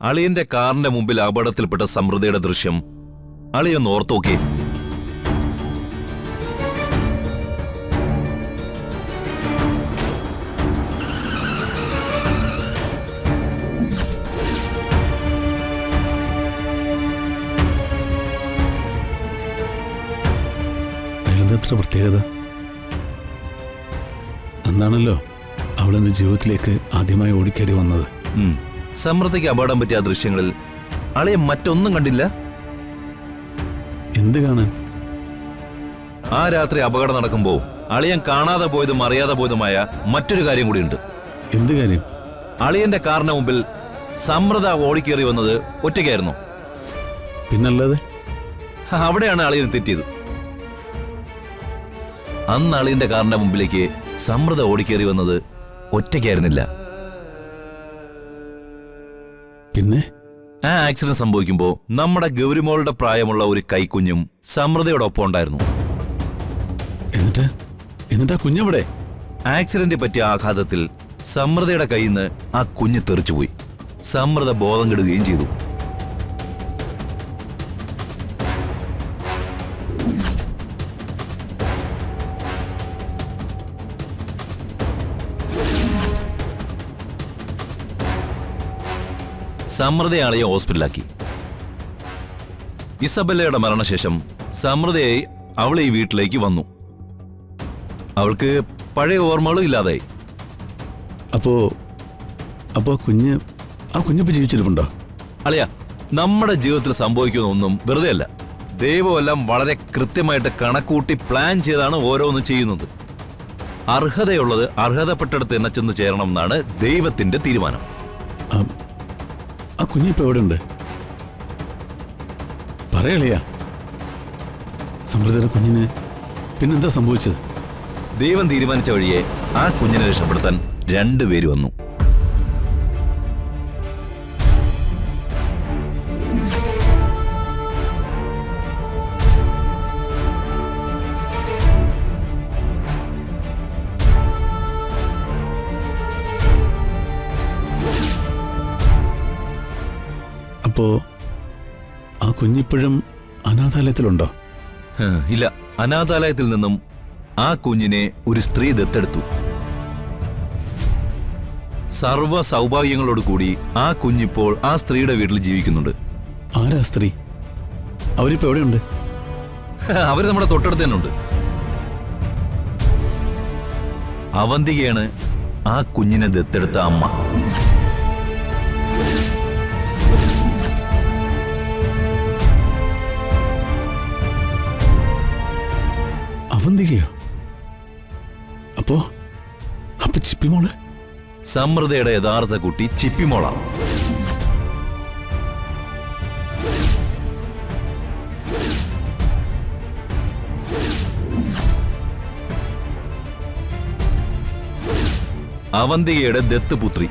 അളിയന്റെ കാറിന്റെ മുമ്പിൽ അപകടത്തിൽപ്പെട്ട സമൃദ്ധിയുടെ ദൃശ്യം അളിയൊന്ന് ഓർത്തോക്കേ. അയാളെന്താ പ്രത്യേകത? അന്നാണല്ലോ അവളെന്റെ ജീവിതത്തിലേക്ക് ആദ്യമായി ഓടിക്കയറി വന്നത്. സമൃദ്ധിക്ക് അപകടം പറ്റിയ ദൃശ്യങ്ങളിൽ അളിയൻ മറ്റൊന്നും കണ്ടില്ല? എന്ത് കാണാൻ? ആ രാത്രി അപകടം നടക്കുമ്പോ അളിയൻ കാണാതെ പോയതും അറിയാതെ പോയതുമായ മറ്റൊരു കാര്യം കൂടിയുണ്ട്. എന്ത് കാര്യം? അളിയന്റെ കാറിന് മുമ്പിൽ സമൃദ്ധ ഓടിക്കേറി വന്നത് ഒറ്റയ്ക്കായിരുന്നു. പിന്നല്ലാതെ? അവിടെയാണ് അളിയൻ തെറ്റിയത്. അന്ന് അളിയന്റെ കാറിന്റെ മുമ്പിലേക്ക് സമൃദ്ധ ഓടിക്കേറി വന്നത് ഒറ്റയ്ക്കായിരുന്നില്ല. പിന്നെ ആ ആക്സിഡന്റ് സംഭവിക്കുമ്പോ നമ്മുടെ ഗൗരിമോളുടെ പ്രായമുള്ള ഒരു കൈക്കുഞ്ഞും സമൃദ്ധയോടൊപ്പം ഉണ്ടായിരുന്നു. എന്നിട്ടാ കുഞ്ഞെവിടെ? ആക്സിഡന്റ് പറ്റിയ ആഘാതത്തിൽ സമൃദ്ധയുടെ കയ്യിൽ നിന്ന് ആ കുഞ്ഞ് തെറിച്ചുപോയി. സമൃദ്ധ ബോധം കെടുകയും ചെയ്തു. സമൃദ്ധയാളെയെ ഹോസ്പിറ്റലാക്കി. ഇസബല്ലയുടെ മരണശേഷം സമൃദ്ധയായി അവൾ ഈ വീട്ടിലേക്ക് വന്നു. അവൾക്ക് പഴയ ഓർമ്മകളും ഇല്ലാതായി. അപ്പോ കുഞ്ഞിപ്പോ ജീവിച്ചിരിപ്പുണ്ടോ? അളിയ, നമ്മുടെ ജീവിതത്തിൽ സംഭവിക്കുന്നൊന്നും വെറുതെ അല്ല. ദൈവമെല്ലാം വളരെ കൃത്യമായിട്ട് കണക്കൂട്ടി പ്ലാൻ ചെയ്താണ് ഓരോന്നും ചെയ്യുന്നത്. അർഹതയുള്ളത് അർഹതപ്പെട്ടടുത്ത് തന്നെ ചെന്ന് ചേരണം എന്നാണ് ദൈവത്തിന്റെ തീരുമാനം. ആ കുഞ്ഞിപ്പോ എവിടെ ഉണ്ട്? പറയളിയാ. സമൃദ്ധയുടെ കുഞ്ഞിന് പിന്നെന്താ സംഭവിച്ചത്? ദൈവം തീരുമാനിച്ച വഴിയെ ആ കുഞ്ഞിനെ രക്ഷപ്പെടുത്താൻ രണ്ടുപേര് വന്നു. അപ്പോ ആ കുഞ്ഞിപ്പോഴും അനാഥാലയത്തിലുണ്ടോ? ഇല്ല, അനാഥാലയത്തിൽ നിന്നും ആ കുഞ്ഞിനെ ഒരു സ്ത്രീ ദത്തെടുത്തു. സർവ്വ സൗഭാഗ്യങ്ങളോട് കൂടി ആ കുഞ്ഞിപ്പോൾ ആ സ്ത്രീയുടെ വീട്ടിൽ ജീവിക്കുന്നുണ്ട്. ആരാ സ്ത്രീ? അവരിപ്പോ എവിടെയുണ്ട്? അവര് നമ്മുടെ തൊട്ടടുത്ത് തന്നെ ഉണ്ട്. അവന്തികയാണ് ആ കുഞ്ഞിനെ ദത്തെടുത്ത അമ്മ. അവന്തികയോ? അപ്പോ ചിപ്പിമോള്? സമൃദ്ധയുടെ യഥാർത്ഥ കുട്ടി ചിപ്പിമോളാണ്. അവന്തികയുടെ ദത്തുപുത്രി.